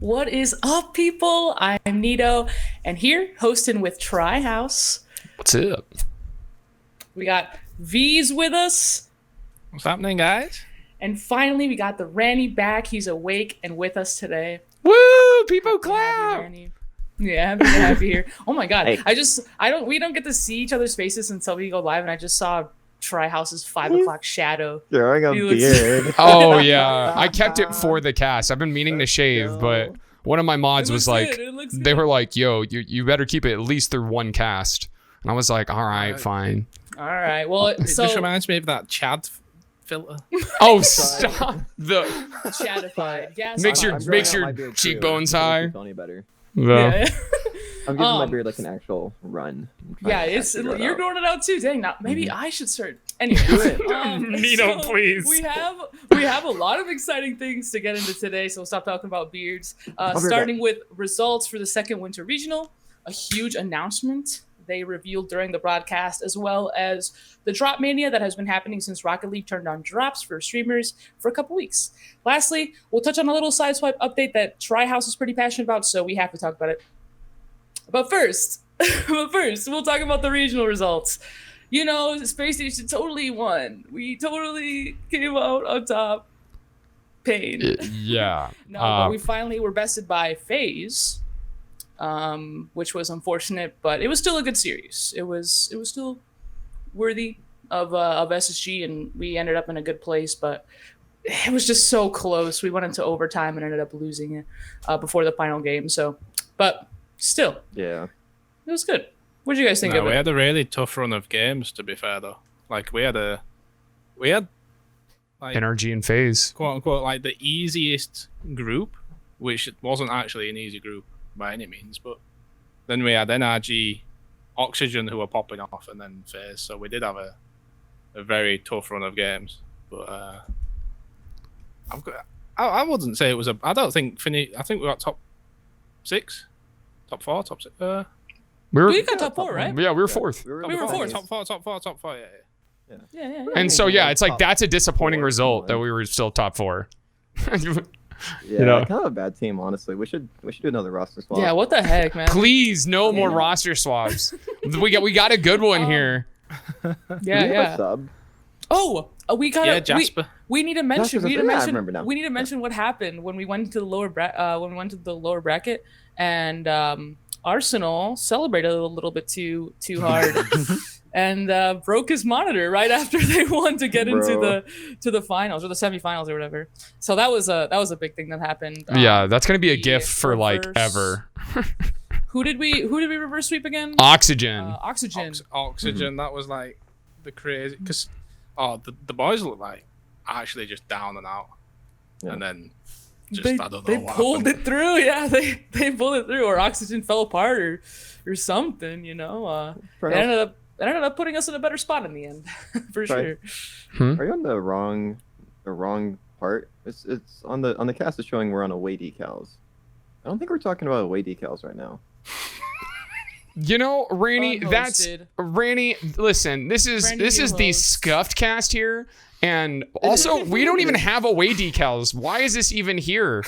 What is up, people? I'm Nito, and here hosting with Try House. What's up? We got V's with us. What's happening, guys? And finally, we got the Ranny back. He's awake and with us today. Woo! People clap! Yeah, happy to have you here. Oh my god. Hey. We don't get to see each other's faces until we go live, and I just saw Try House's 5 o'clock shadow. Growing a He looks- beard. Oh yeah, I kept it for the cast. I've been meaning to shave, but one of my mods It was looks like, good, it looks they good. were like, "Yo, you better keep it at least through one cast." And I was like, "All right, fine." All right. Well, It so just reminds me of that Chad filter. Oh, stop the chatified. Yeah. Makes so- your- I'm makes growing your out my beard, too. cheekbones It makes high. me feel any better. Yeah. I'm giving my Um, beard like an actual run. I'm trying Yeah, to it's actually grow it you're out. growing it out too. Dang, now maybe I should start. Anyway, Nito, please. We have a lot of exciting things to get into today, so we'll stop talking about beards. Starting with results for the second Winter Regional, a huge announcement they revealed during the broadcast, as well as the drop mania that has been happening since Rocket League turned on drops for streamers for a couple weeks. Lastly, we'll touch on a little sideswipe update that Try House is pretty passionate about, so we have to talk about it. But first, we'll talk about the regional results. You know, Spacestation totally won. We totally came out on top. Pain. yeah. No, but we finally were bested by FaZe, which was unfortunate, but it was still a good series. It was still worthy of SSG, and we ended up in a good place, but it was just so close. We went into overtime and ended up losing it before the final game. So, but still, Yeah. it was good. What did you guys think No, of we it? had a really tough run of games, to be fair, though. Like, we had like, NRG and phase. quote unquote, like the easiest group, which wasn't actually an easy group by any means, but then we had NRG, Oxygen, who were popping off, and then FaZe. So we did have a very tough run of games. But I wouldn't say it was I don't think I think we got top 6, top 4, top 6. We got top 4, right? Yeah, we were fourth. We were fourth. Top four. Yeah. Yeah. And so yeah, it's like Top that's a disappointing four, result that one. we were still top 4. Yeah, know. kind of a bad team, honestly. We should do another roster swap. Yeah, what the heck, man? Please, no more Yeah. roster swaps. We got a good one here. Do we Yeah, have a yeah. sub? Oh, we got Yeah, Jasper. We need to mention. Jasper's a- yeah, I remember now. We need to mention what happened when we went to the lower lower bracket, and Arsenal celebrated a little bit too hard, and broke his monitor right after they won to get into the finals or the semifinals or whatever. So that was a big thing that happened. Yeah, that's gonna be a the gift for like reverse- ever. Who did we reverse sweep again? Oxygen. Oxygen. Oxygen, that was like the crazy, because the boys look like actually just down and out, Yeah. and then just They I don't know what pulled happened. it through. Yeah, they pulled it through, or Oxygen fell apart, or something. You know, Try it house- ended up putting us in a better spot in the end, for Right. sure. Are you on the wrong part? It's on the cast is showing we're on away decals. I don't think we're talking about away decals right now. You know, Ranny, Unhosted. Ranny. Listen, this is Randy, you the host. Scuffed cast here, and also we don't even have away decals. Why is this even here?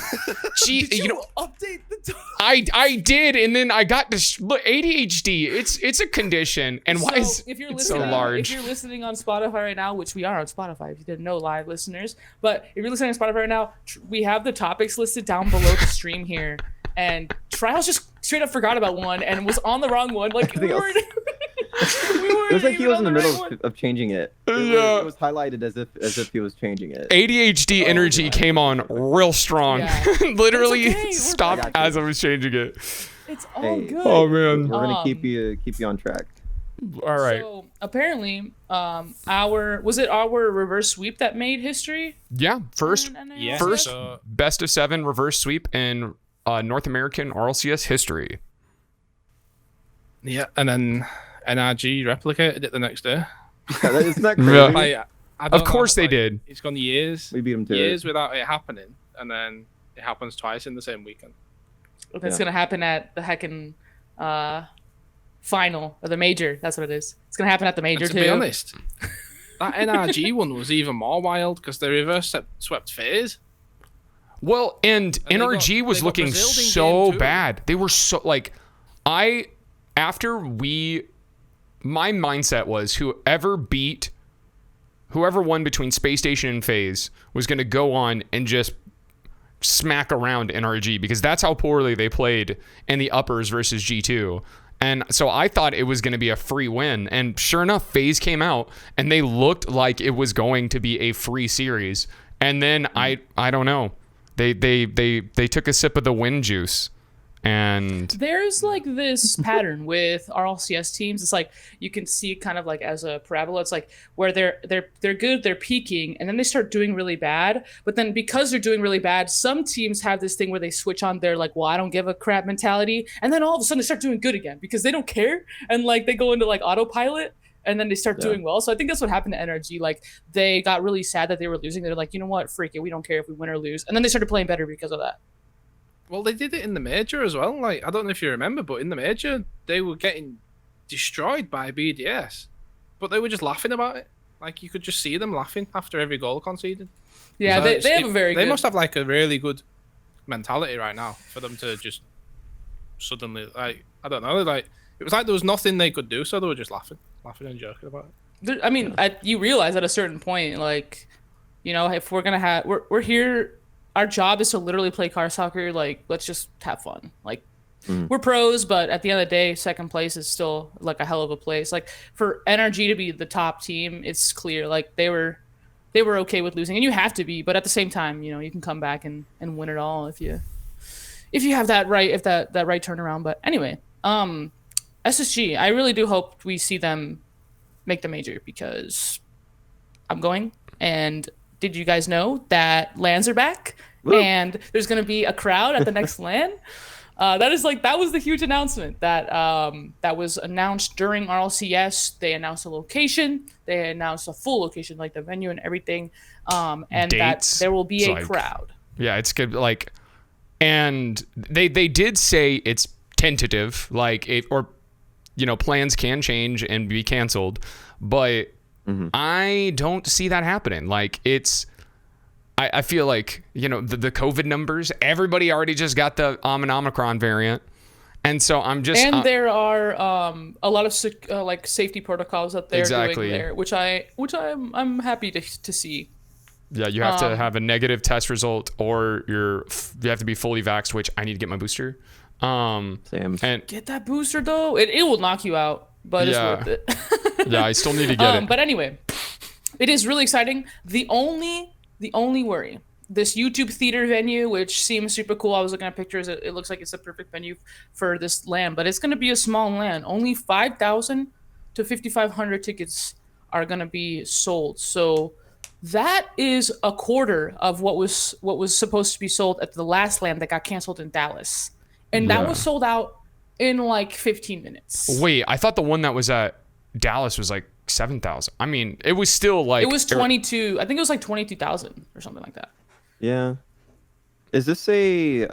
Gee, Did you know, update the I did, and then I got look, ADHD. It's a condition, and why is if you're it listening, so large? If you're listening on Spotify right now, which we are on Spotify, if you didn't know, live listeners, but if you're listening on Spotify right now, we have the topics listed down below the stream here, and Trials just straight up forgot about one and was on the wrong one. Like we Everything else. weren't. We weren't It was like he even was on in the right middle one. of changing it. Yeah. It was highlighted as if he was changing it. ADHD energy God. came on real strong. Yeah. Literally It's okay, we're stopped back. I got you. as I was changing it. It's all Hey. good. Oh man. We're gonna keep Um, you on track. All right. So apparently, our reverse sweep that made history. Yeah. First Yeah. First- So, best of 7 reverse sweep in North American RLCS history. yeah, and then NRG replicated it the next day. Isn't that crazy? Yeah. Like, I don't Of course know, they like, did. It's gone years We beat him to years it. without it happening, and then it happens twice in the same weekend. That's Yeah. gonna happen at the heckin' final or the major. That's what it is. It's gonna happen at the major And too. to be honest, that NRG one was even more wild because they reverse swept FaZe. Well, and NRG was looking so bad. They were so like, my mindset was whoever won between Spacestation and FaZe was going to go on and just smack around NRG, because that's how poorly they played in the uppers versus G2. And so I thought it was going to be a free win. And sure enough, FaZe came out and they looked like it was going to be a free series. And then I don't know. They took a sip of the win juice. And there's like this pattern with RLCS teams. It's like you can see kind of like as a parabola. It's like where they're good, they're peaking, and then they start doing really bad. But then because they're doing really bad, some teams have this thing where they switch on their like, well, I don't give a crap mentality, and then all of a sudden they start doing good again because they don't care, and like they go into like autopilot. And then they start doing well. So I think that's what happened to NRG. Like they got really sad that they were losing. They're like, you know what, freak it, we don't care if we win or lose. And then they started playing better because of that. Well, they did it in the major as well. Like, I don't know if you remember, but in the major, they were getting destroyed by BDS, but they were just laughing about it. Like, you could just see them laughing after every goal conceded. Yeah, so they have a very They good... must have, like, a really good mentality right now for them to just suddenly, like, I don't know, like, it was like there was nothing they could do, so they were just laughing and joking about it. I mean, you realize at a certain point, like, you know, if we're going to have... We're here... Our job is to literally play car soccer. Like, let's just have fun. Like, we're pros, but at the end of the day, second place is still like a hell of a place. Like for NRG to be the top team, it's clear. Like they were okay with losing, and you have to be. But at the same time, you know, you can come back and win it all if you have that right that right turnaround. But anyway, SSG, I really do hope we see them make the major because I'm going. And did you guys know that LANs are back? Woo. And there's going to be a crowd at the next LAN? That was the huge announcement that was announced during RLCS. They announced a location. They announced a full location, like the venue and everything. And dates, that there will be a crowd. Yeah, it's good. Like, and they did say it's tentative, like plans can change and be canceled, but I don't see that happening. Like I feel like, the COVID numbers, everybody already just got the Omicron variant. And so I'm just... And there are a lot of safety protocols that they're doing there, which I'm happy to see. Yeah, you have to have a negative test result or you have to be fully vaxxed, which I need to get my booster. Same. And get that booster though. It will knock you out, but it's worth it. Yeah, I still need to get it. But anyway, it is really exciting. The only worry, this YouTube theater venue, which seems super cool. I was looking at pictures. It looks like it's a perfect venue for this LAN, but it's going to be a small LAN. Only 5,000 to 5,500 tickets are going to be sold. So that is a quarter of what was supposed to be sold at the last LAN that got canceled in Dallas. And that was sold out in like 15 minutes. Wait, I thought the one that was at Dallas was like 7,000. I mean, it was still like... It was 22. I think it was like 22,000 or something like that. Yeah. Is this a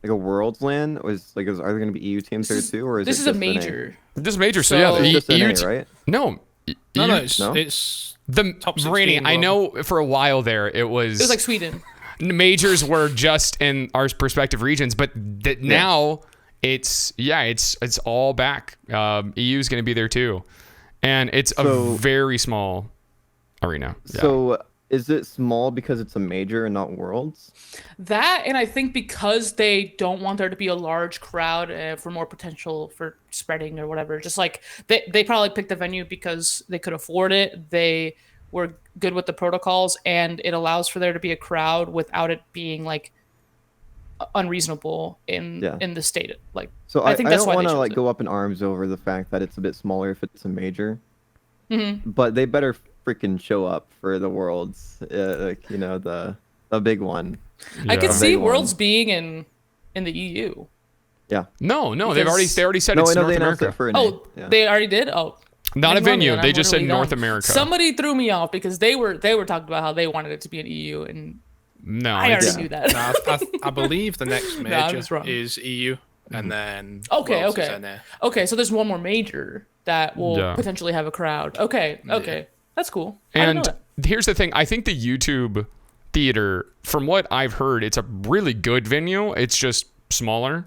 Worlds LAN? Are there going to be EU teams there too, or is this is a major? This is major, so yeah, it's just NA, right? No, it's the top Rainy. I know for a while there it was like Sweden. Majors were just in our respective regions, but now it's all back. EU is going to be there too, and it's a very small arena. Yeah. So is it small because it's a major and not Worlds? That, and I think because they don't want there to be a large crowd for more potential for spreading or whatever. Just like they probably picked the venue because they could afford it. They were good with the protocols, and it allows for there to be a crowd without it being like unreasonable in the state. Like, so I think that's why I don't want to go up in arms over the fact that it's a bit smaller if it's a major. But they better freaking show up for the Worlds, the big one. I could see Worlds being in the EU. Yeah. No, they already said it's North America. They already did. Oh, not a venue. They just said North America. Somebody threw me off because they were talking about how they wanted it to be an EU, and I already knew that. No, I believe the next major is EU, and then okay. So there's one more major that will potentially have a crowd. Okay. That's cool. And here's the thing. I think the YouTube theater, from what I've heard, it's a really good venue. It's just smaller,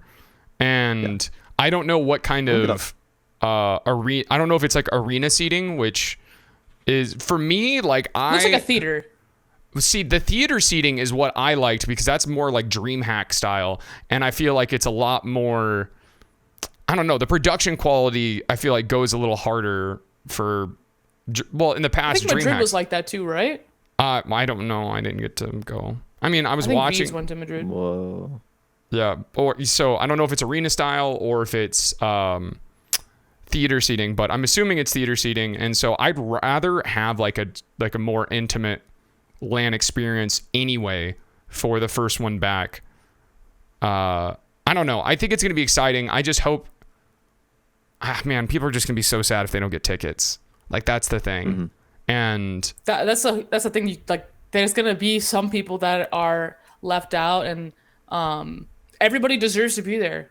and I don't know what kind of arena. I don't know if it's like arena seating, which is for me like looks like a theater. See, the theater seating is what I liked because that's more like DreamHack style, and I feel like it's a lot more. I don't know. The production quality I feel like goes a little harder for. Well, in the past, I think Madrid DreamHack was like that too, right? I don't know. I didn't get to go. I mean, I was watching. V's went to Madrid. Whoa. Yeah, so I don't know if it's arena style or if it's theater seating, but I'm assuming it's theater seating, and so I'd rather have like a more intimate LAN experience anyway for the first one back. I don't know. I think it's gonna be exciting. I just hope. Man, people are just gonna be so sad if they don't get tickets. Like that's the thing. Mm-hmm. And that's the thing. Like, there's gonna be some people that are left out, and everybody deserves to be there.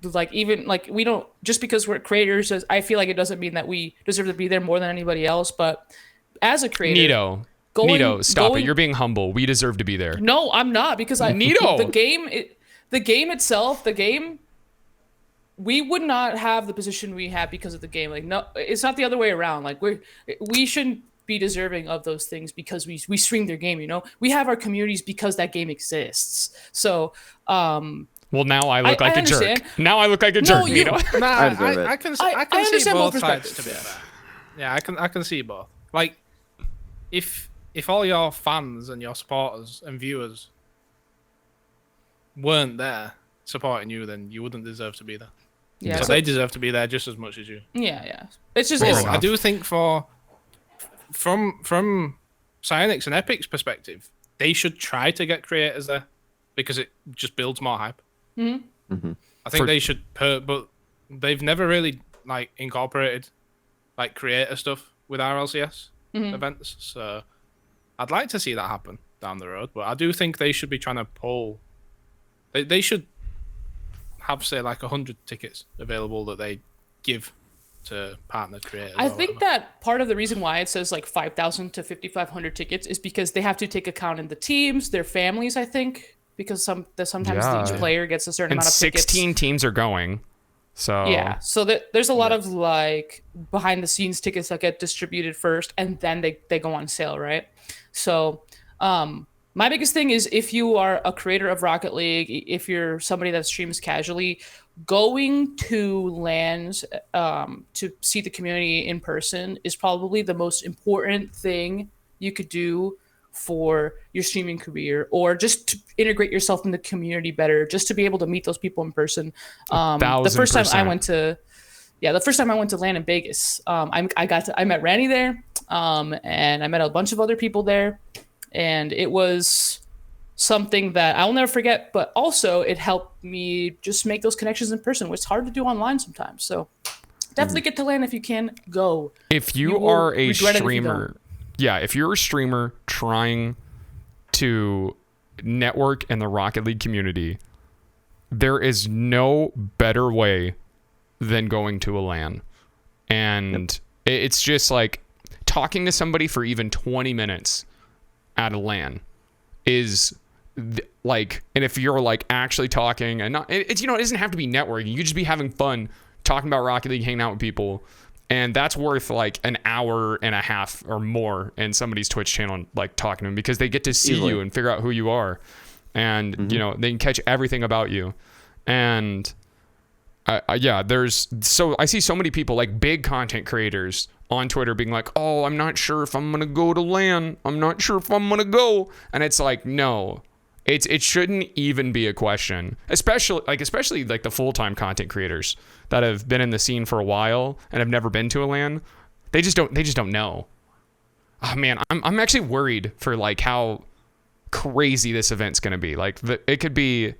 Like even like we don't just because we're creators. I feel like it doesn't mean that we deserve to be there more than anybody else. But as a creator, Nito, stop it. You're being humble. We deserve to be there. No, I'm not because Nito. the game itself. We would not have the position we have because of the game. Like, no, it's not the other way around. Like, we shouldn't be deserving of those things because we stream their game. You know, we have our communities because that game exists. So, well, now I look like a jerk. Now I look like a jerk. You, Nah, I can see both sides. To be fair, yeah, I can see both. Like, if all your fans and your supporters and viewers weren't there supporting you, then you wouldn't deserve to be there. Yeah, so they deserve to be there just as much as you. Yeah. It's just. I do think from Psyonix and Epic's perspective, they should try to get creators there because it just builds more hype. Mm-hmm. Mm-hmm. I think they should, but they've never really like incorporated like creator stuff with RLCS events. So I'd like to see that happen down the road, but I do think they should be trying to pull. They should have, say, like 100 tickets available that they give to partner creators. I think that part of the reason why it says like 5,000 to 5,500 tickets is because they have to take account in the teams, their families, I think, because sometimes each player gets a certain amount of tickets. 16 teams are going. So yeah, so there's a lot of like behind the scenes tickets that get distributed first and then they go on sale, right? So my biggest thing is if you are a creator of Rocket League, if you're somebody that streams casually, going to LANs to see the community in person is probably the most important thing you could do for your streaming career, or just to integrate yourself in the community better, just to be able to meet those people in person. The first time I went to LAN in Vegas, I met Randy there, and I met a bunch of other people there. And it was something that I'll never forget, but also it helped me just make those connections in person, which is hard to do online sometimes. So definitely get to LAN if you can. Go. If you are a streamer, if you're a streamer trying to network in the Rocket League community, there is no better way than going to a LAN. And it's just like talking to somebody for even 20 minutes at a LAN is like, and if you're like actually talking and not, it's, you know, it doesn't have to be networking. You could just be having fun talking about Rocket League, hanging out with people. And that's worth like an hour and a half or more in somebody's Twitch channel, like talking to them, because they get to see you and figure out who you are. And, you know, they can catch everything about you. And I see so many people, like big content creators on Twitter, being like, oh, I'm not sure if I'm going to go to LAN. I'm not sure if I'm going to go. And it's like, no, it shouldn't even be a question, especially like the full-time content creators that have been in the scene for a while and have never been to a LAN. They just don't know. Oh man, I'm actually worried for like how crazy this event's going to be. Like it could be,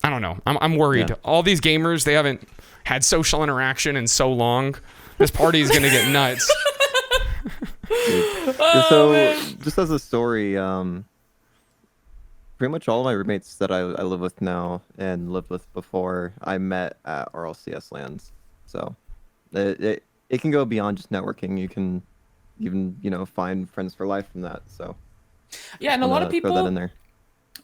I don't know. I'm worried. Yeah. All these gamers, they haven't had social interaction in so long. This party is going to get nuts. Just as a story, pretty much all of my roommates that I live with now and lived with before, I met at RLCS LANs. So it can go beyond just networking. You can even, you know, find friends for life from that. So Yeah, and a lot of Throw that in people, there.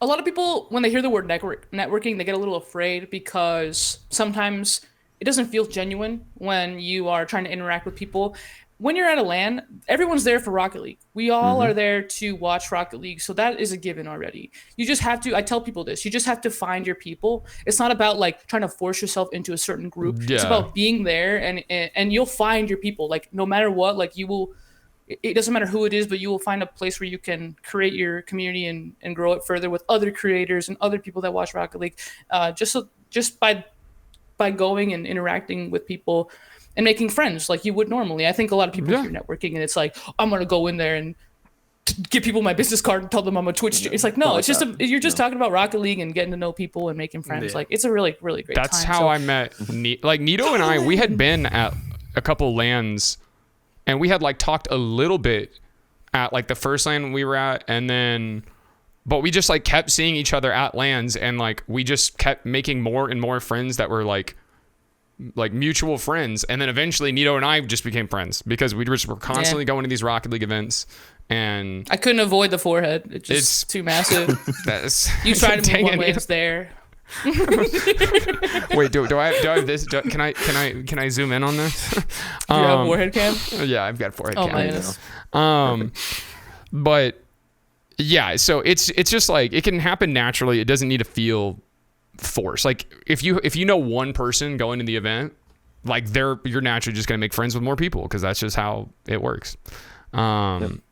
a lot of people, when they hear the word networking, they get a little afraid because sometimes it doesn't feel genuine when you are trying to interact with people. When you're at a LAN, everyone's there for Rocket League. We all are there to watch Rocket League, so that is a given already. You just have to, I tell people this, you just have to find your people. It's not about like trying to force yourself into a certain group. It's about being there, and you'll find your people. Like no matter what, like you will, it doesn't matter who it is, but you will find a place where you can create your community and grow it further with other creators and other people that watch Rocket League. Just by going and interacting with people and making friends like you would normally. I think a lot of people hear networking and it's like, I'm gonna go in there and give people my business card and tell them I'm a Twitch. It's like, no, it's just you're just talking about Rocket League and getting to know people and making friends. Like it's a really, really great That's time. how I met like Nito and I. We had been at a couple LANs and we had like talked a little bit at like the first LAN we were at, and then but we just like kept seeing each other at LANs, and like we just kept making more and more friends that were like mutual friends, and then eventually Nito and I just became friends because we just were constantly going to these Rocket League events, and I couldn't avoid the forehead. It's too massive. You try to move one way, it's there. Wait, do I have this? Can I zoom in on this? Do you have a forehead cam? Yeah, I've got forehead cam. Oh my goodness. But yeah, so it's just like it can happen naturally. It doesn't need to feel forced. Like if you know one person going to the event, like you're naturally just gonna make friends with more people because that's just how it works. And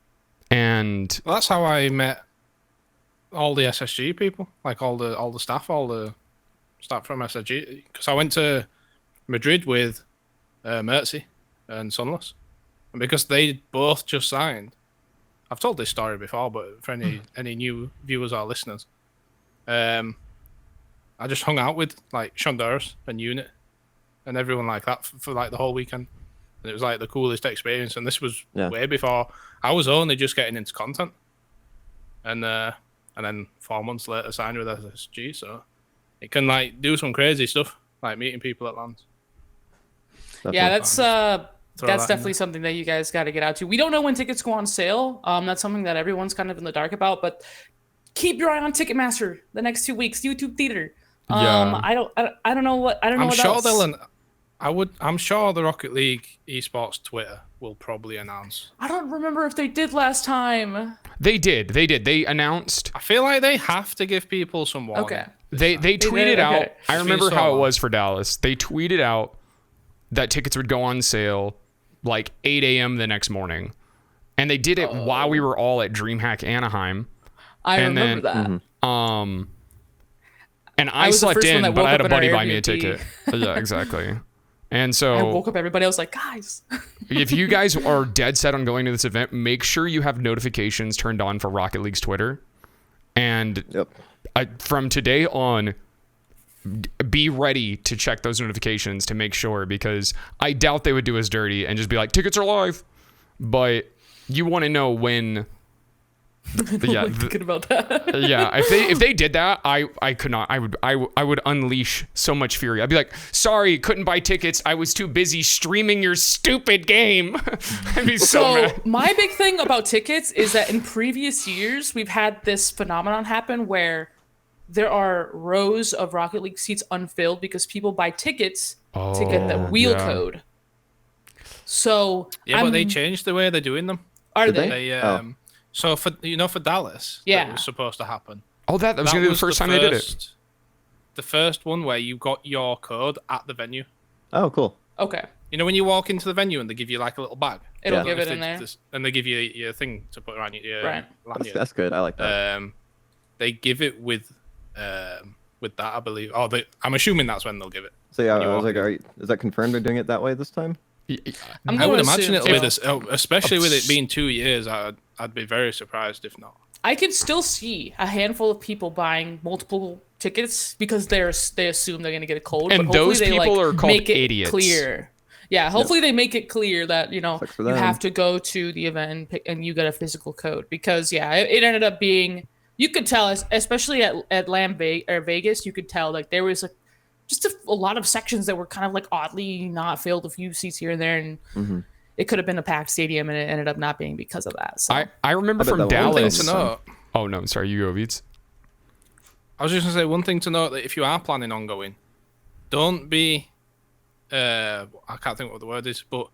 well, that's how I met all the SSG people, like all the staff from SSG, because I went to Madrid with Mertzy and Sunless, and because they both just signed. I've told this story before, but for any new viewers or listeners, I just hung out with like Shonduras and Unit and everyone like that for like the whole weekend. And it was like the coolest experience. And this was way before I was only just getting into content. And then 4 months later signed with SSG. So it can like do some crazy stuff, like meeting people at LANs. Yeah, that's definitely something that you guys got to get out to. We don't know when tickets go on sale. That's something that everyone's kind of in the dark about, but keep your eye on Ticketmaster the next 2 weeks. YouTube Theater. I don't know what else. I'm sure the Rocket League esports Twitter will probably announce. I don't remember if they did last time. They did. They announced. I feel like they have to give people some warning. Okay. They tweeted out. I remember how it was for Dallas. They tweeted out that tickets would go on sale like 8 a.m. the next morning, and they did it while we were all at DreamHack Anaheim. I remember that. And I slept in, but I had a buddy buy me a ticket. Yeah, exactly. And so I woke up everybody. I was like, guys. If you guys are dead set on going to this event, make sure you have notifications turned on for Rocket League's Twitter. And from today on, be ready to check those notifications to make sure, because I doubt they would do us dirty and just be like, tickets are live. But you want to know when. Yeah, thinking about that. Yeah, if they did that, I could not. I would unleash so much fury. I'd be like, sorry, couldn't buy tickets. I was too busy streaming your stupid game. I'd be so mad. My big thing about tickets is that in previous years we've had this phenomenon happen where there are rows of Rocket League seats unfilled because people buy tickets to get the wheel code. So but they changed the way they're doing them. Are they? So for Dallas, that was supposed to happen. Oh, that was going to be the first time they did it. The first one where you got your code at the venue. Oh, cool. Okay. You know when you walk into the venue and they give you like a little bag? It'll give it in there. And they give you your thing to put around your lanyard. That's good. I like that. They give it with that, I believe. I'm assuming that's when they'll give it. So yeah, I was like, is that confirmed they're doing it that way this time? I would imagine it'll be this, especially with it being 2 years. I'd be very surprised if not. I could still see a handful of people buying multiple tickets because they assume they're going to get a code. And but those they, people are called make it idiots. Clear. Yeah, hopefully they make it clear that you have to go to the event and you get a physical code, because it ended up being, you could tell, especially at Vegas, you could tell like there was just a lot of sections that were kind of like oddly not filled, a few seats here and there, and it could have been a packed stadium, and it ended up not being because of that. So I remember from One thing Dallas. to note. Oh no, sorry, you go, Veets. I was just gonna say one thing to note, that if you are planning on going, don't be. I can't think what the word is, but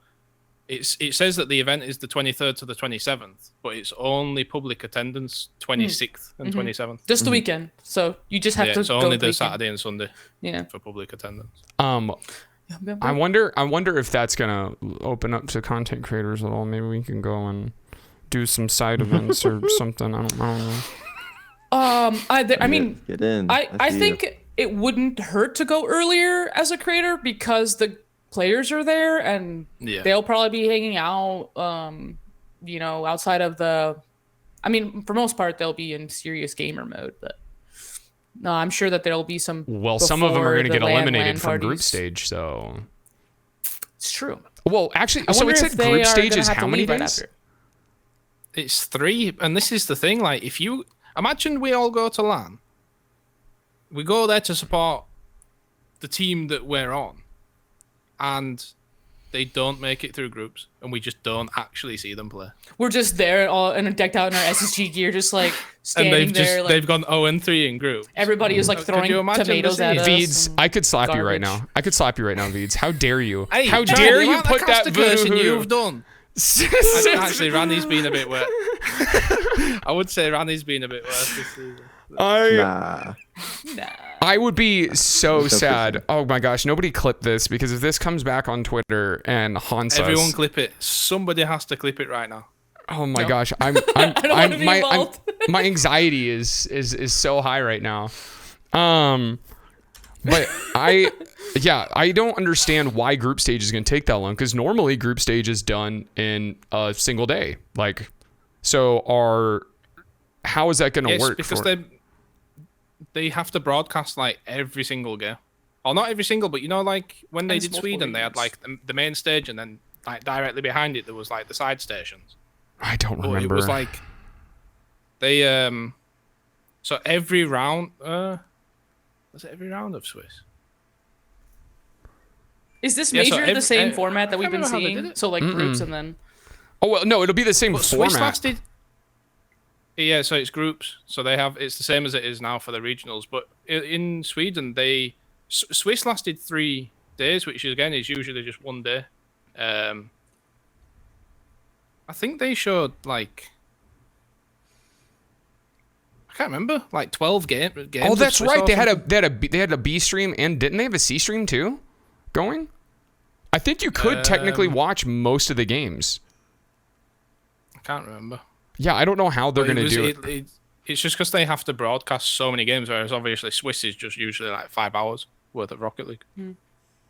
it says that the event is the 23rd to the 27th, but it's only public attendance 26th and 27th. just the weekend. So you just have to. It's go only the the weekend. Saturday and Sunday. Yeah. For public attendance. I wonder if that's gonna open up to content creators at all. Maybe we can go and do some side events or something. I don't know. I mean, Get in. I think it wouldn't hurt to go earlier as a creator because the players are there and they'll probably be hanging out, outside of the. I mean, for most part, they'll be in serious gamer mode, but no, I'm sure that there'll be some. Well, some of them are going to get eliminated from parties. group stage, so. It's true. Well, actually, so it said group stage is how many days? It's 3, and this is the thing. Like, if you imagine we all go to LAN, we go there to support the team that we're on, and they don't make it through groups, and we just don't actually see them play. We're just there, all and decked out in our SSG gear, just like standing there. They've gone 0-3 in group. Everybody is like throwing tomatoes at us. Veeds, I could slap you right now. I could slap you right now, Veeds. How dare you? Hey, How dare you put that voodoo you've done? Actually, Randy's been a bit wet. I would say Randy's been a bit worse this season. Nah. I would be so sad. Oh my gosh, nobody clip this, because if this comes back on Twitter and haunts everyone us, clip it. Somebody has to clip it right now. oh my gosh, I don't want to be involved. my anxiety is so high right now. But I don't understand why group stage is going to take that long, because normally group stage is done in a single day. Like, so how is that going to work? Because they have to broadcast like every single game. Or not every single, but like when they did Sweden, they had like the main stage, and then like directly behind it there was like the side stations. I don't remember. It was like they so every round was it every round of Swiss? Is this major the same format that we've been seeing? So like groups and then. Oh well, no, it'll be the same format. Swiss lasted. Yeah, so it's groups. So it's the same as it is now for the regionals. But in Sweden, Swiss lasted 3 days, which again is usually just 1 day. I think they showed like, I can't remember, like 12 games. Oh, that's right. They had a B stream, and didn't they have a C stream too going? I think you could technically watch most of the games. I can't remember. Yeah, I don't know how they're going to do it. It's just because they have to broadcast so many games, whereas obviously Swiss is just usually like 5 hours worth of Rocket League.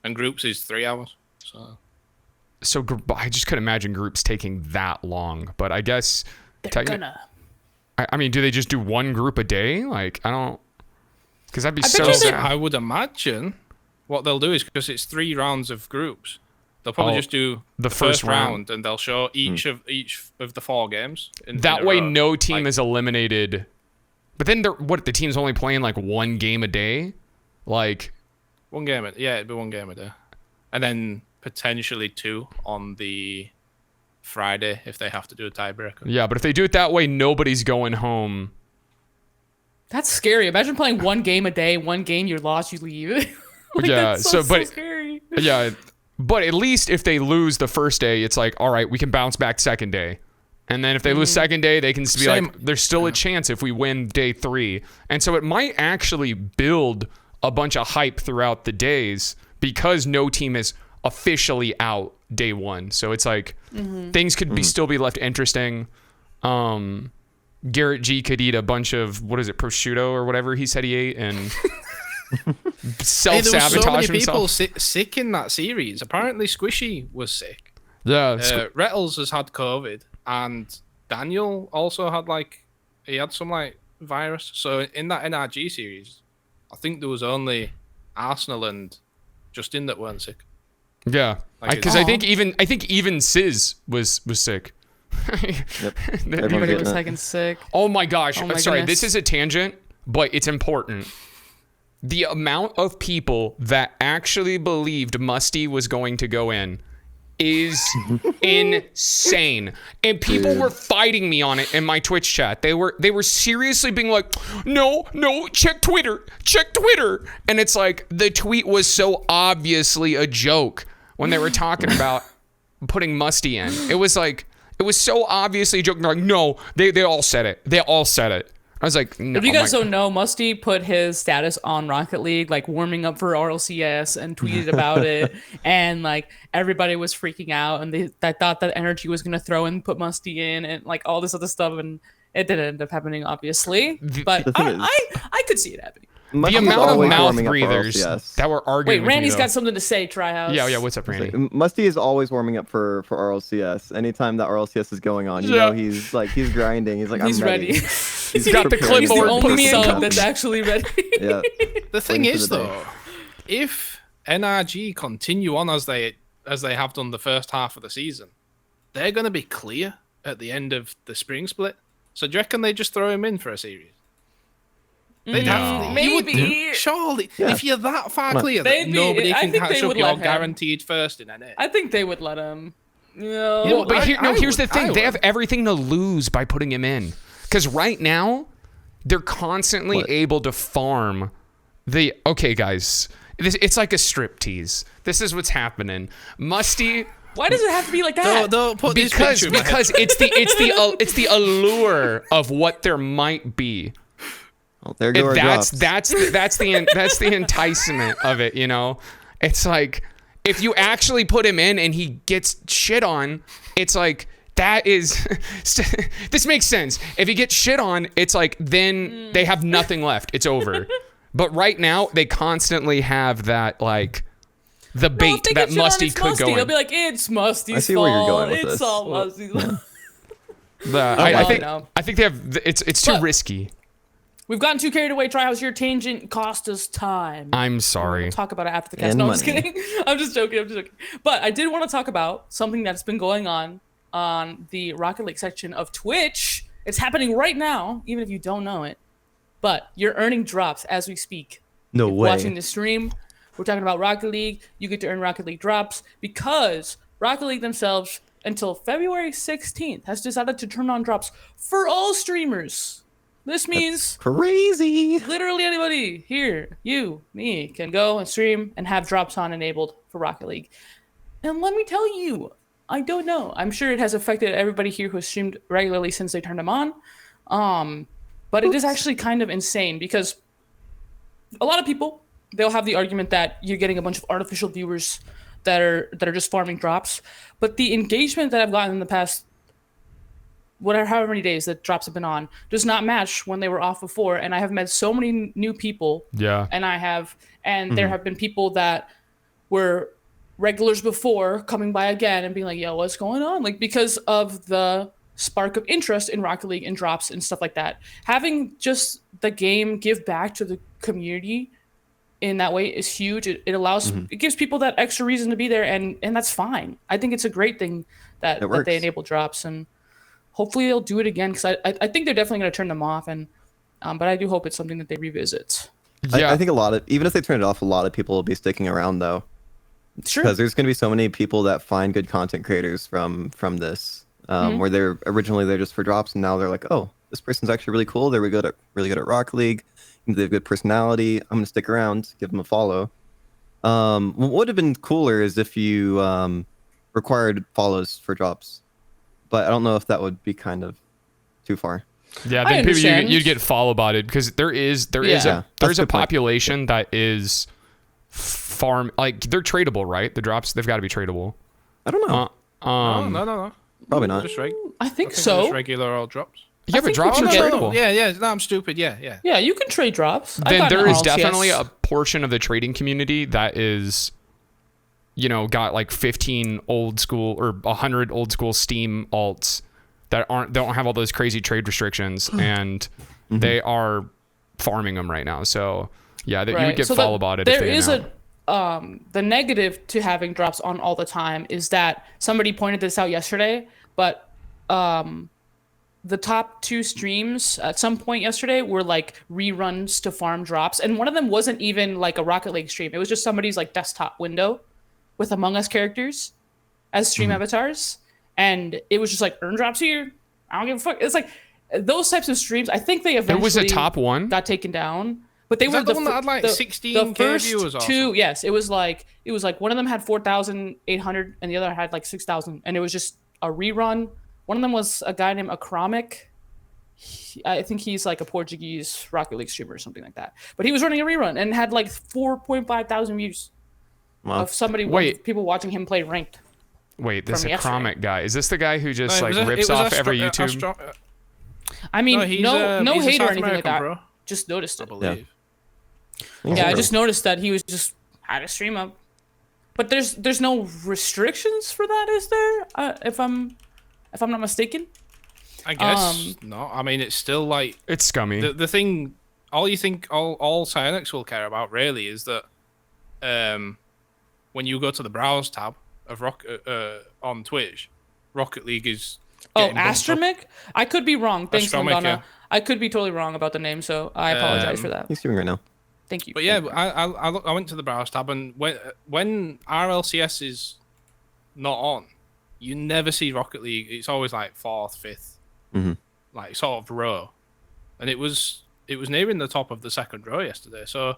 And groups is 3 hours. So I just couldn't imagine groups taking that long. But I guess... They're gonna. I mean, do they just do one group a day? Like, I don't... Because that'd be so sad. I would imagine what they'll do is, because it's 3 rounds of groups, they'll probably just do the first round, and they'll show each of the 4 games. That way, no team is eliminated. But then, the team's only playing like 1 game a day, like 1 game. It'd be 1 game a day, and then potentially 2 on the Friday if they have to do a tiebreaker. Yeah, but if they do it that way, nobody's going home. That's scary. Imagine playing 1 game a day. 1 game you lost, you leave. That's so scary. Yeah. But at least if they lose the first day, it's like, all right, we can bounce back second day. And then if they lose second day, they can be like, there's still a chance if we win day 3. And so it might actually build a bunch of hype throughout the days, because no team is officially out day 1. So it's like things could still be left interesting. Garrett G could eat a bunch of, prosciutto or whatever he said he ate, and... self-sabotage there were so many himself. people sick in that series. Apparently Squishy was sick. Yeah. Rettles has had COVID, and Daniel also had he had some virus. So in that NRG series, I think there was only Arsenal and Justin that weren't sick. Yeah, because I think even Sizz was sick. Yep. Everybody was sick. Oh my gosh! Oh my Sorry, goodness. this is a tangent, but it's important. The amount of people that actually believed Musty was going to go in is insane, and people were fighting me on it in my Twitch chat. They were seriously being like, no, check Twitter, and it's like the tweet was so obviously a joke when they were talking about putting Musty in. It was so obviously a joke. They're like, no, they all said it. I was like, no. If you guys don't know, Musty put his status on Rocket League, like warming up for RLCS, and tweeted about it, and like everybody was freaking out, and they thought that Energy was gonna throw and put Musty in, and like all this other stuff, and it didn't end up happening, obviously. But I could see it happening. The amount of mouth breathers that were arguing. Wait, Randy's got something to say, Tryhouse. Yeah. What's up, Randy? Musty is always warming up for RLCS. Anytime that RLCS is going on, you know, he's grinding. He's like, I'm ready. He's got the clipboard. He's the only sub that's actually ready. Yeah. The thing is, though, if NRG continue on as they have done the first half of the season, they're going to be clear at the end of the spring split. So do you reckon they just throw him in for a series? Maybe. Surely. Yeah. If you're that far clear that nobody can catch up, you're guaranteed first in NA. I think they would let him. No. Well, but here's the thing. They have everything to lose by putting him in. Because right now, they're constantly able to farm the... Okay, guys. It's like a strip tease. This is what's happening. Musty... Why does it have to be like that? Don't put because it's the allure of what there might be. Well, there go our drops. That's the enticement of it, you know? It's like, if you actually put him in and he gets shit on, it's like, that is... This makes sense. If he gets shit on, it's like, then they have nothing left. It's over. But right now, they constantly have that, like... The bait that Musty could go in. They'll be like, it's Musty's I see where you're going with it's this. all Musty's fault. I think they have. It's too risky. We've gotten too carried away. Tryhouse, your tangent cost us time. I'm sorry. We'll talk about it after the cast. And No, money. I'm just kidding. I'm just joking. But I did want to talk about something that's been going on the Rocket League section of Twitch. It's happening right now, even if you don't know it. But you're earning drops as we speak. No way. Watching the stream. We're talking about Rocket League. You get to earn Rocket League drops because Rocket League themselves, until February 16th, has decided to turn on drops for all streamers. This means crazy. Literally anybody here, you, me, can go and stream and have drops on enabled for Rocket League. And let me tell you, I don't know. I'm sure it has affected everybody here who has streamed regularly since they turned them on. But it is actually kind of insane because a lot of people, they'll have the argument that you're getting a bunch of artificial viewers that are just farming drops. But the engagement that I've gotten in the past, however many days that drops have been on, does not match when they were off before. And I have met so many new people. Yeah. And there have been people that were regulars before coming by again and being like, yo, what's going on? Like, because of the spark of interest in Rocket League and drops and stuff like that. Having just the game give back to the community in that way is huge. It allows, it gives people that extra reason to be there, and that's fine. I think it's a great thing that they enable drops, and hopefully they'll do it again, because I think they're definitely going to turn them off, and but I do hope it's something that they revisit. Yeah. I think even if they turn it off, a lot of people will be sticking around though. Sure. Because there's going to be so many people that find good content creators from this, where they're just for drops, and now they're like, oh, this person's actually really cool. They're really good at Rocket League. They have good personality. I'm gonna stick around, give them a follow. What would have been cooler is if you required follows for drops, but I don't know if that would be kind of too far. Yeah, then people you'd get follow botted, because there is a population that is farm, like, they're tradable, right? The drops, they've got to be tradable. I don't know. No. Probably not. I think so. Just regular old drops. Yeah, but drops are tradable. Yeah. No, I'm stupid. Yeah. Yeah, you can trade drops. Then there is definitely a portion of the trading community that is, got like 15 old school or 100 old school Steam alts that don't have all those crazy trade restrictions, and they are farming them right now. So yeah, you would get follow botted. There is the negative to having drops on all the time is that somebody pointed this out yesterday, but the top 2 streams at some point yesterday were like reruns to farm drops, and one of them wasn't even like a Rocket League stream. It was just somebody's like desktop window with Among Us characters, as stream avatars, and it was just like earn drops here. I don't give a fuck. It's like those types of streams. I think they eventually It was a top one. got taken down, but they Is were that the one that had like 16K first viewers or two. something? Yes, it was like one of them had 4,800 and the other had like 6,000, and it was just a rerun. One of them was a guy named Acromic. I think he's like a Portuguese Rocket League streamer or something like that. But he was running a rerun and had like 4.5 thousand views of people watching him play ranked. Wait, this from Acromic guy. Is this the guy who just No, like rips off every YouTube? I mean, he's no a hate or South anything like American, that. bro, Just noticed I it. believe. Yeah, I just noticed that he was just had a stream up. But there's no restrictions for that, is there? If I'm not mistaken. I guess not. I mean, it's still like It's scummy. the thing. All Psyonix will care about really is that when you go to the browse tab of on Twitch, Rocket League is. Astromic? I could be wrong. Thanks, Astromic, Madonna. yeah. I could be totally wrong about the name, so I apologize for that. He's streaming right now. Thank you. But yeah, I went to the browse tab, and when RLCS is not on, you never see Rocket League. It's always like 4th, 5th, like sort of row, and it was nearing the top of the 2nd row yesterday. So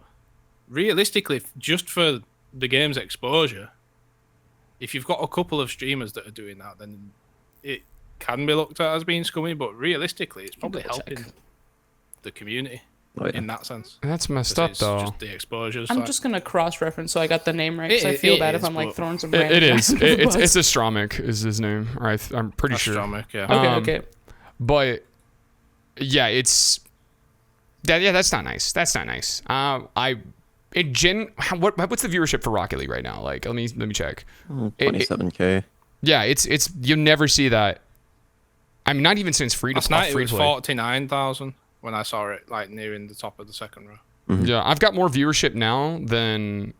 realistically, just for the game's exposure, if you've got a couple of streamers that are doing that, then it can be looked at as being scummy. But realistically, it's probably helping the community in that sense. That's messed up, though. Just the exposure. I'm just gonna cross-reference so I got the name right. Because I feel bad if I'm like throwing some. It is. It's It's Astromic is his name. Or I'm pretty sure. Astromic, yeah. Okay. But yeah, that's not nice. That's not nice. What's the viewership for Rocket League right now? Like, let me check. 27K. Yeah, it's you never see that. I mean, not even since free to Last night it was play. 49,000 when I saw it, like nearing the top of the 2nd row. Yeah, I've got more viewership now than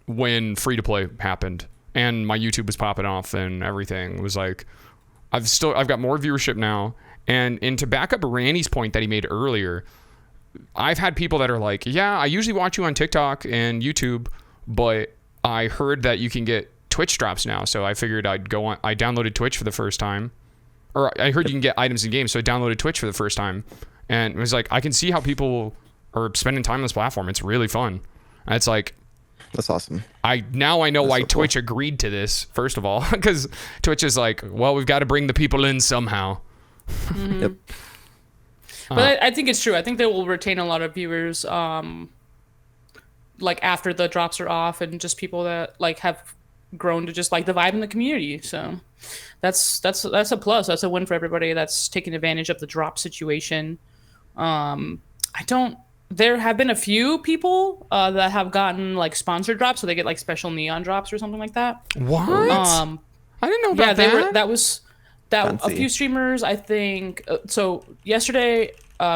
when free to play happened, and my YouTube was popping off and everything. It was like, I've got more viewership now. And to back up Randy's point that he made earlier, I've had people that are like, yeah, I usually watch you on TikTok and YouTube, but I heard that you can get Twitch drops now, so I figured I'd go on. I downloaded Twitch for the first time, or I heard you can get items in games, so I downloaded Twitch for the first time, and it was like, I can see how people are spending time on this platform. It's really fun. And it's like, that's awesome. I know why so Twitch agreed to this, first of all, because Twitch is like, well, we've got to bring the people in somehow. Yep. But I think it's true. I think they will retain a lot of viewers, like after the drops are off, and just people that like have grown to just like the vibe in the community. So that's a plus. That's a win for everybody that's taking advantage of the drop situation. There have been a few people that have gotten like sponsored drops, so they get like special neon drops or something like that. What? I didn't know about that. That was Fancy. a few streamers, I think. So yesterday,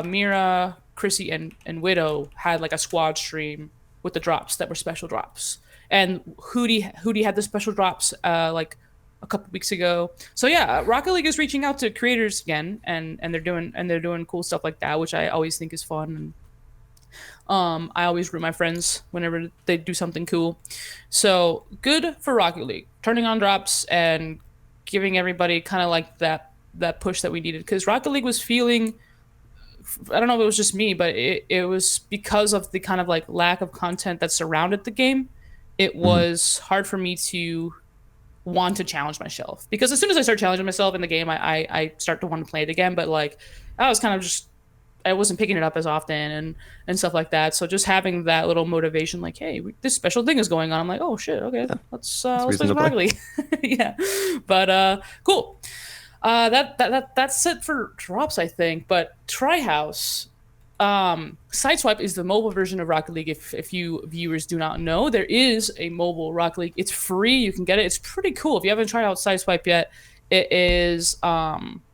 Mira, Chrissy, and Widow had like a squad stream with the drops that were special drops, and Hootie had the special drops like a couple weeks ago. So yeah, Rocket League is reaching out to creators again, and they're doing cool stuff like that, which I always think is fun. And I always root my friends whenever they do something cool. So good for Rocket League, turning on drops and giving everybody kind of like that push that we needed, because Rocket League was feeling, I don't know if it was just me, but it was because of the kind of like lack of content that surrounded the game. It was hard for me to want to challenge myself, because as soon as I start challenging myself in the game, I start to want to play it again. But like I was kind of just, I wasn't picking it up as often and stuff like that. So just having that little motivation, like, hey, this special thing is going on. I'm like, oh shit, okay, let's play some Rocket League. Yeah, but cool. That's it for drops, I think. But Tryhouse, Sideswipe is the mobile version of Rocket League. If you viewers do not know, there is a mobile Rocket League. It's free. You can get it. It's pretty cool. If you haven't tried out Sideswipe yet, it is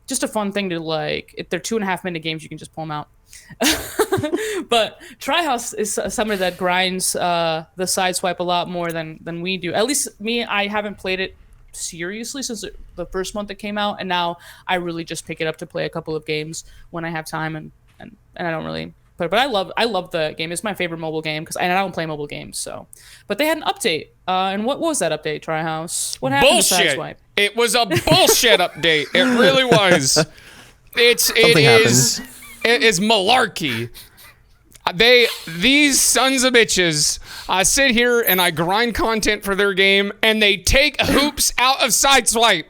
just a fun thing to like. If they're 2.5-minute games, you can just pull them out. But Tryhouse is somebody that grinds the Sideswipe a lot more than we do. At least me, I haven't played it seriously since the first month it came out, and now I really just pick it up to play a couple of games when I have time, and I don't really But I love the game. It's my favorite mobile game because I don't play mobile games. So, but they had an update. And what was that update, Tryhouse? What happened Bullshit. to Sideswipe? It was a bullshit update. It really was. It is malarkey. These sons of bitches, I sit here and I grind content for their game, and they take hoops out of Sideswipe.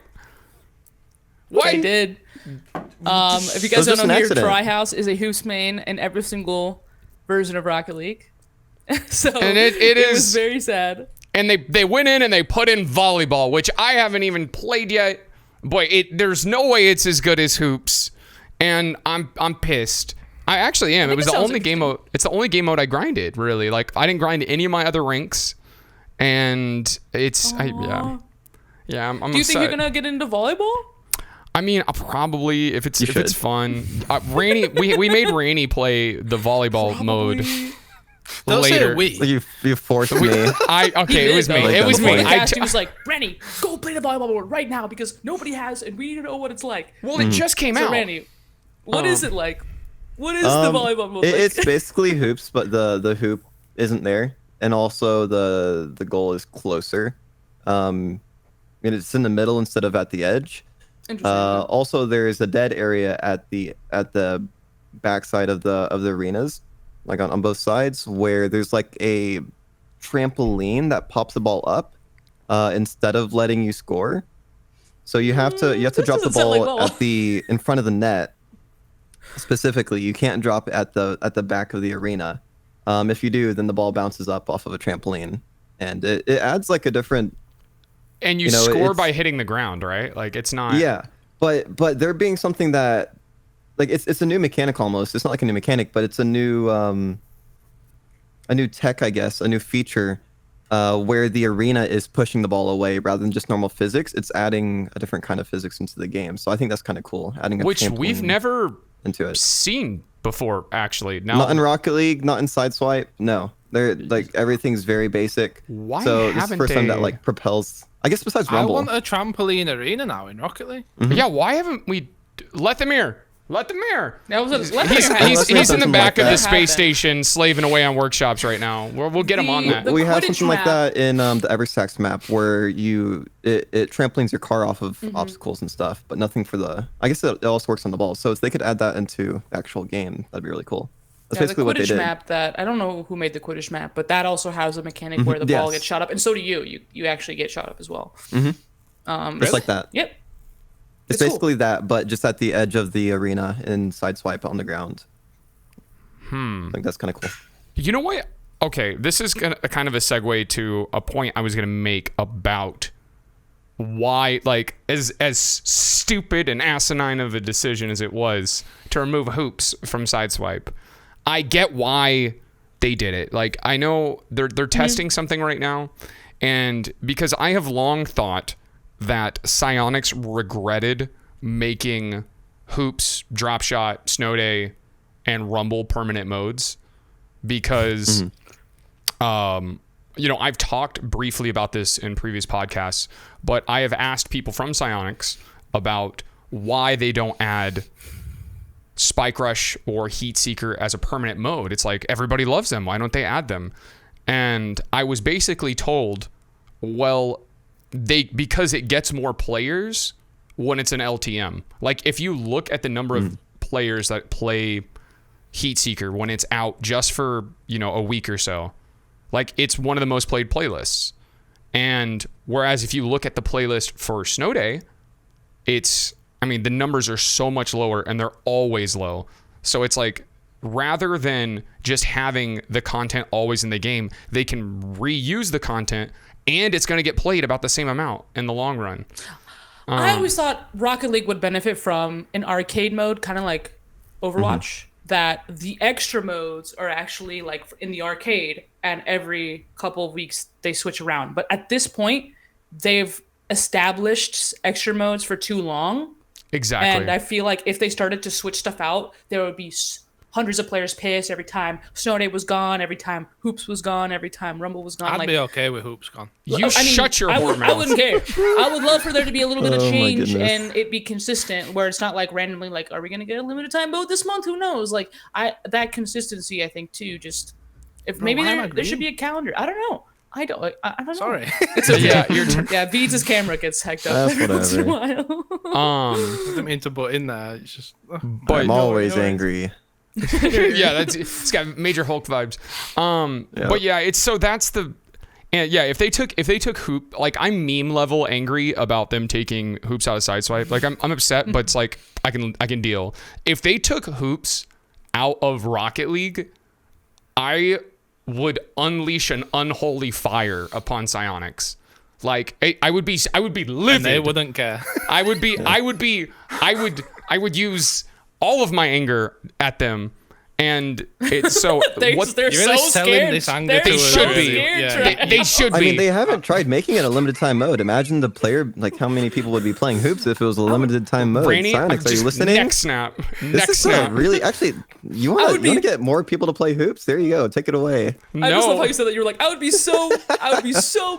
What? They did. If you guys It was don't know, here just an accident. Tryhouse is a hoops main in every single version of Rocket League. So And it was is- very sad. And they went in and they put in volleyball, which I haven't even played yet. Boy, there's no way it's as good as hoops, and I'm pissed. I actually am. It was it the sounds only game mode. It's the only game mode I grinded, really. Like, I didn't grind any of my other ranks, and it's I'm Do you upset. think you're gonna get into volleyball? I mean, I'll probably if it's should. fun. Rainy, we made Rainy play the volleyball mode Don't say later. we. You forced me. It was me. though. It was me. Like, I he was like, Rennie, go play the volleyball board right now because nobody has, and we need to know what it's like. Well, it just came So out. Rennie, what is it like? What is the volleyball mode like? It's basically hoops, but the hoop isn't there, and also the goal is closer. And it's in the middle instead of at the edge. Interesting. Also, there is a dead area at the backside of the arenas, like on both sides, where there's like a trampoline that pops the ball up instead of letting you score. So you have to this drop the doesn't sound like ball volleyball. in front of the net. Specifically, you can't drop it at the back of the arena. If you do, then the ball bounces up off of a trampoline, and it adds like a different. And you You know, score it's- by hitting the ground, right? Like, it's not. Yeah, but there being something that, like, it's a new mechanic almost. It's not like a new mechanic, but it's a new tech, I guess, a new feature, where the arena is pushing the ball away rather than just normal physics. It's adding a different kind of physics into the game. So I think that's kind of cool. Adding a Which we've trampoline never into it. seen before, actually. Now, Not in Rocket League, not in Sideswipe. No, they're like everything's very basic. Why so this is the haven't first time that they- like propels. I guess besides I Rumble. want a trampoline arena now in Rocket League. yeah, why haven't we let them here? Let them here. That was He's, let he's, me- he's, he's in the Something back like of the that. space station slaving away on workshops right now. We'll get him on that. The We have Quidditch something like map. that in the Eversax map where it trampolines your car off of Mm-hmm. obstacles and stuff, but nothing for the. I guess it also works on the ball, so if they could add that into the actual game, that'd be really cool. That's Yeah, the basically what they Quidditch did. map that I don't know who made the Quidditch map, but that also has a mechanic where the ball Yes. gets shot up, and so do you. You actually get shot up as well. Just like that. Yep. It's cool. basically that, but just at the edge of the arena in Sideswipe on the ground. I think that's kind of cool. You know what? Okay, this is kind of a segue to a point I was going to make about why, like, as stupid and asinine of a decision as it was to remove hoops from Sideswipe, I get why they did it. Like, I know they're testing something right now, and because I have long thought that Psyonix regretted making hoops, drop shot, snow day, and rumble permanent modes because I've talked briefly about this in previous podcasts, but I have asked people from Psyonix about why they don't add Spike Rush or Heat Seeker as a permanent mode. It's like everybody loves them. Why don't they add them? And I was basically told, well, because it gets more players when it's an LTM. Like, if you look at the number of players that play Heat Seeker when it's out just for, a week or so, like, it's one of the most played playlists. And whereas if you look at the playlist for Snow Day, the numbers are so much lower and they're always low. So it's like, rather than just having the content always in the game, they can reuse the content and it's going to get played about the same amount in the long run. I always thought Rocket League would benefit from an arcade mode, kind of like Overwatch, that the extra modes are actually like in the arcade, and every couple of weeks they switch around. But at this point, they've established extra modes for too long. Exactly. And I feel like if they started to switch stuff out, there would be hundreds of players pissed every time Snow Day was gone, every time Hoops was gone, every time Rumble was gone. I'd be okay with Hoops gone. Shut your whore mouth. I wouldn't care. I would love for there to be a little bit of Oh my change goodness. and it be consistent, where it's not like randomly like, are we gonna get a limited time mode this month? Who knows? Like that consistency, I think too. Just if maybe there should be a calendar. I don't know. I don't know. Sorry. It's okay. Yeah, your turn. Yeah, Beads' camera gets hacked up That's every once in a whatever. while. I didn't mean to butt in there. It's just. But I'm always angry. yeah, it's got major Hulk vibes. But yeah, it's so that's the. And yeah, if they took Hoop, like I'm meme level angry about them taking Hoops out of Sideswipe. Like I'm upset, but it's like I can deal. If they took Hoops out of Rocket League, I would unleash an unholy fire upon Psyonix. Like I would be livid. And they wouldn't care. I would use all of my anger at them. And it's so They're You're so really selling scared. this anger They're to They us, should so be. scared, Yeah. Trey. they should I be. mean, they haven't tried making it a limited time mode. Imagine the player, like how many people would be playing Hoops if it was a limited time mode. Brainy, Psyonix, are you listening? Neck snap. This Neck is snap. really actually. You want to get more people to play Hoops? There you go. Take it away. I just love No. how you said that. You were like, I would be so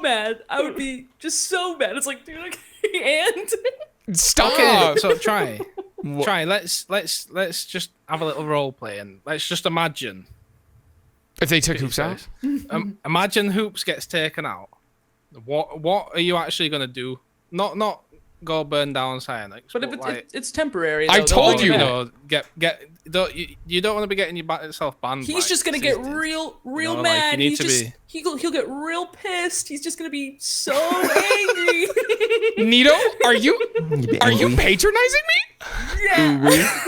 mad. I would be just so mad. It's like, dude, like, and Stop. Okay, so try. Let's just have a little role play and let's just imagine. If they took Hoops out? Imagine Hoops gets taken out. What are you actually gonna do? Not go burn down Psyonix. but if like, it's temporary. I though, told don't you. bring it you back. know, you don't want to be getting yourself banned. He's like just gonna get Sisters. real know, like, mad. you need He's to just be- he'll get real pissed. He's just gonna be so angry. Nito, are you angry. patronizing me? Yeah.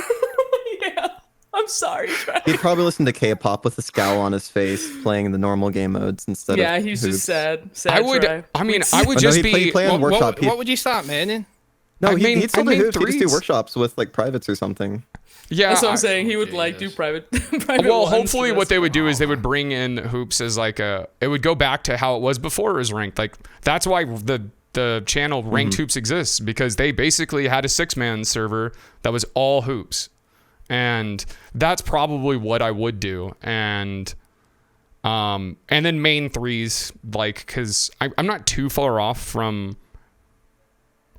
Yeah. I'm sorry. Trey. He'd probably listen to K-pop with a scowl on his face, playing the normal game modes instead Yeah, of he's Hoops. just sad. Sad. I would. Trey. I mean, I would Oh, no, just he'd be. play on Workshop. What would you start maining? No, I he'd mean, still I do mean Hoops. He'd just do threes. workshops with like privates or something. Yeah. That's what I'm saying. He would like do Jesus. private. Well, ones hopefully, for what this. they would do is they would bring in Hoops as like a. It would go back to how it was before it was ranked. Like that's why the channel Ranked Hoops exists, because they basically had a 6-man server that was all Hoops, and that's probably what I would do. And then main threes, like, because I'm not too far off from.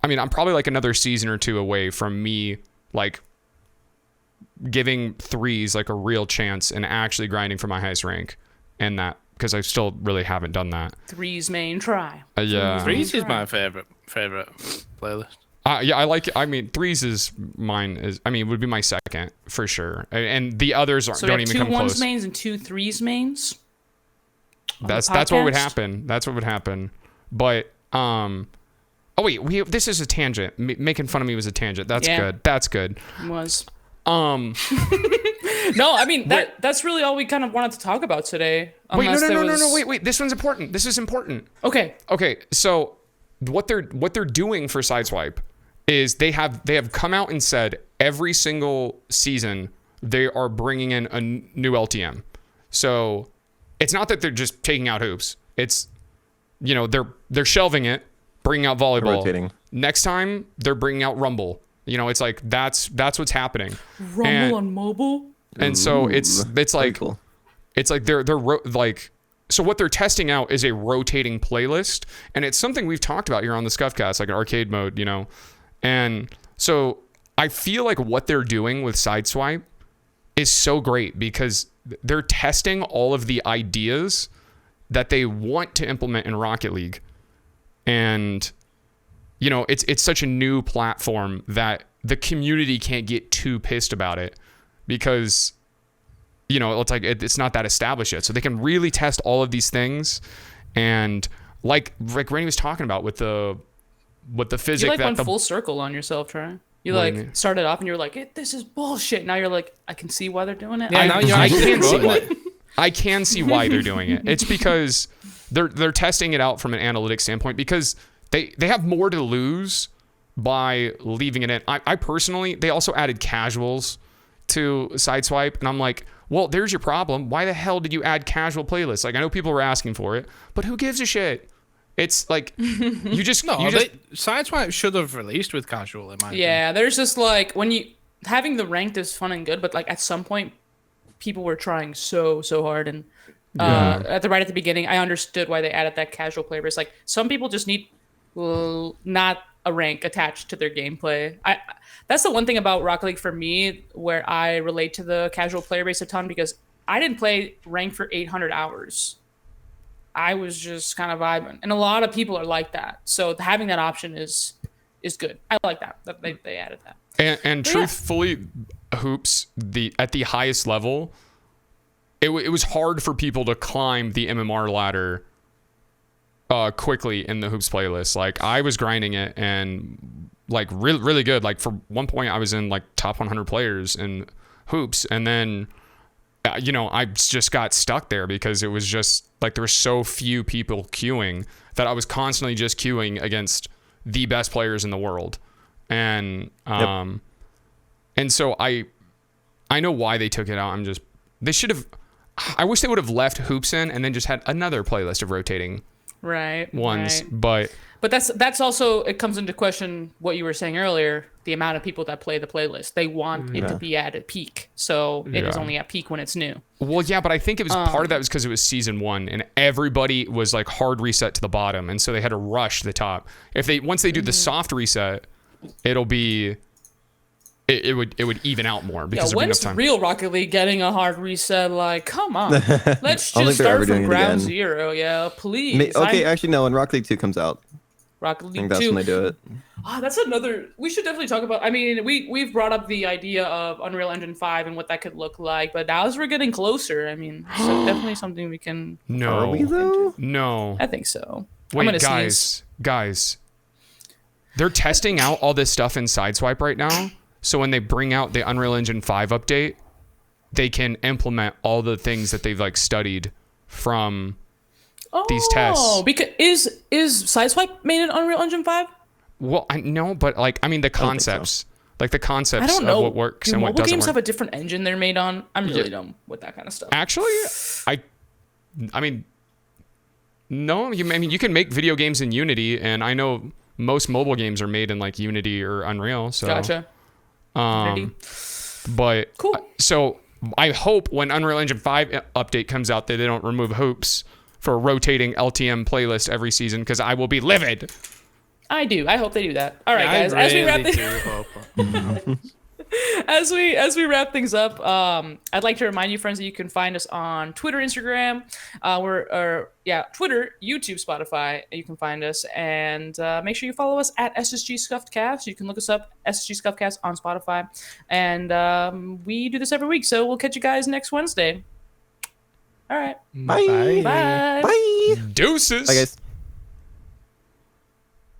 I mean, I'm probably like another season or two away from me like giving threes like a real chance and actually grinding for my highest rank, and that because I still really haven't done that. Threes main try. Yeah. Threes is my favorite playlist. Yeah, I like it. I mean, threes is mine. Would be my second for sure, and the others So don't we even have come two ones close. mains and two threes mains. on the That's what would podcast? happen. That's what would happen. But oh wait, this is a tangent. Making fun of me was a tangent. That's Yeah. good. That's good. Was. No, I mean that's really all we kind of wanted to talk about today. Wait, unless there was- no. Wait. This one's important. This is important. Okay. Okay, so what they're doing for Sideswipe is they have come out and said every single season they are bringing in a new LTM. So it's not that they're just taking out Hoops. It's they're shelving it, bringing out volleyball. Rotating. Next time they're bringing out Rumble. It's like that's what's happening. Rumble on mobile. And so it's Very like cool. it's like so what they're testing out is a rotating playlist, and it's something we've talked about here on the Scuffcast, like an arcade mode, And so I feel like what they're doing with Sideswipe is so great because they're testing all of the ideas that they want to implement in Rocket League. And it's such a new platform that the community can't get too pissed about it because it's like it's not that established yet. So they can really test all of these things, and like Rainey was talking about with the physics You like that went full circle on yourself, Trey. You What do you mean? like started off and you were like, "This is bullshit." Now you're like, "I can see why they're doing it." Yeah, now you're I actually can see promoting why. I can see why they're doing it. It's because they're testing it out from an analytics standpoint because they have more to lose by leaving it in. I personally, they also added casuals to Sideswipe, and I'm like, well, there's your problem. Why the hell did you add casual playlists? Like, I know people were asking for it, but who gives a shit? It's like you just Sideswipe should have released with casual in my opinion. Yeah, there's just like when you having the ranked is fun and good, but like at some point, people were trying so hard, and at the beginning, I understood why they added that casual player base. Like some people just need not a rank attached to their gameplay. That's the one thing about Rocket League for me where I relate to the casual player base a ton, because I didn't play rank for 800 hours. I was just kind of vibing, and a lot of people are like that. So having that option is good. I like that they added that. And truthfully, hoops at the highest level, it was hard for people to climb the MMR ladder quickly in the hoops playlist. Like I was grinding it and like really good. Like for one point, I was in like top 100 players in hoops, and then I just got stuck there because it was just like there were so few people queuing that I was constantly just queuing against the best players in the world. And and so I know why they took it out. I wish they would have left hoops in and then just had another playlist of rotating ones. Right. But that's also, it comes into question what you were saying earlier, the amount of people that play the playlist. They want it to be at a peak. So it is only at peak when it's new. Well, yeah, but I think it was part of that was because it was season 1 and everybody was like hard reset to the bottom. And so they had to rush the top. Once they do the soft reset, it'll be, it would even out more because when's real Rocket League getting a hard reset? Like, come on. Let's just start from ground zero. Yeah, please. Actually, no, when Rocket League 2 comes out. Rocket League 2. I think that's when they do it. That's another. We should definitely talk about. I mean, we've brought up the idea of Unreal Engine 5 and what that could look like, but now as we're getting closer, I mean, so definitely something we can. No, are we though? No, I think so. Wait, guys, they're testing out all this stuff in Sideswipe right now. So when they bring out the Unreal Engine 5 update, they can implement all the things that they've like studied from. These tests. Because is Sideswipe made in Unreal Engine 5? Well, I know, but like I mean the concepts, like the concepts I don't know. of what works and what doesn't work. Mobile games have a different engine they're made on. I'm really dumb with that kind of stuff. Actually, I mean, no. I mean, you can make video games in Unity, and I know most mobile games are made in like Unity or Unreal. So gotcha. Unity. But cool. So I hope when Unreal Engine 5 update comes out that they don't remove hoops for a rotating LTM playlist every season, because I will be livid. I do. I hope they do that. All right, guys. As we wrap things up, I'd like to remind you, friends, that you can find us on Twitter, Instagram, Twitter, YouTube, Spotify. You can find us, and make sure you follow us at SSG Scuffed Cast. You can look us up, SSG Scuffed Cast on Spotify, and we do this every week. So we'll catch you guys next Wednesday. All right. Bye. Bye. Bye. Deuces. Bye, guys.